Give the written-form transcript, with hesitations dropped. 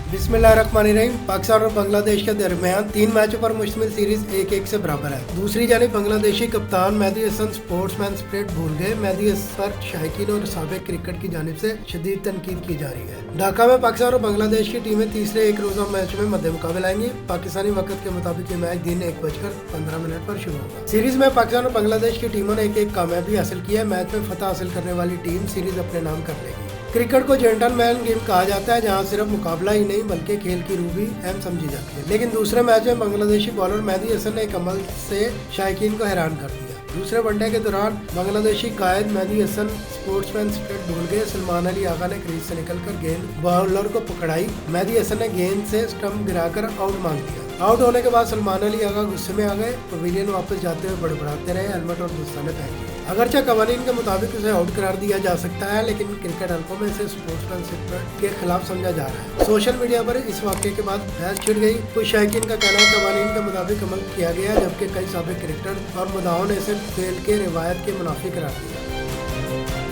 बिस्मिल्लाहिर्रहमानिर्रहीम। पाकिस्तान और बांग्लादेश के दरमियान 3 मैचों पर मुश्तमिल सीरीज 1-1 से बराबर है। दूसरी जानिब बांग्लादेशी कप्तान मेहदी हसन स्पोर्ट्समैन स्पिरिट भूल गए। मेहदी हसन पर शायकीन और साबिक क्रिकेट की जानिब से शदीद तनकीद की जा रही है। ढाका में पाकिस्तान और बांग्लादेश की टीमें तीसरे एक रोजा मैच में मध्य मुकाबले आएंगी। पाकिस्तानी वक्त के मुताबिक ये मैच दिन 1:15 पर शुरू होगा। सीरीज में पाकिस्तान और बांग्लादेश की टीमों ने एक कामयाबी हासिल की है। मैच में फतह हासिल करने वाली टीम सीरीज अपने नाम कर लेगी। क्रिकेट को जेंटलमैन गेम कहा जाता है, जहां सिर्फ मुकाबला ही नहीं बल्कि खेल की रूह भी अहम समझी जाती है। लेकिन दूसरे मैच में बांग्लादेशी बॉलर मेहदी हसन ने एक अमल से शायकीन को हैरान कर दिया। दूसरे वनडे के दौरान बांग्लादेशी कायद मेहदी हसन स्पोर्ट्समैन स्पिरिट भूल गए। सलमान अली आगा ने क्रीज से निकलकर गेंद बॉलर को पकड़ाई। मेहदी हसन ने गेंद से स्टंप गिराकर आउट मांग दिया। आउट होने के बाद सलमान अली आगा गुस्से में आ गए। पवेलियन वापस जाते हुए बड़बड़ाते रहे। हेलमेट और दस्ताने पहन लिए। अगरचे कवानीन के मुताबिक उसे आउट करार दिया जा सकता है, लेकिन क्रिकेट हलकों में इसे स्पोर्ट्समैनशिप के खिलाफ समझा जा रहा है। सोशल मीडिया पर इस वाक़े के बाद बहस छिड़ गई। कुछ शायकीन का कहना है कवानीन के मुताबिक अमल किया गया, जबकि कई साबिक क्रिकेटर और मुद्दाओं ने इसे खेल के रिवायत के मुनाफी करार दिया।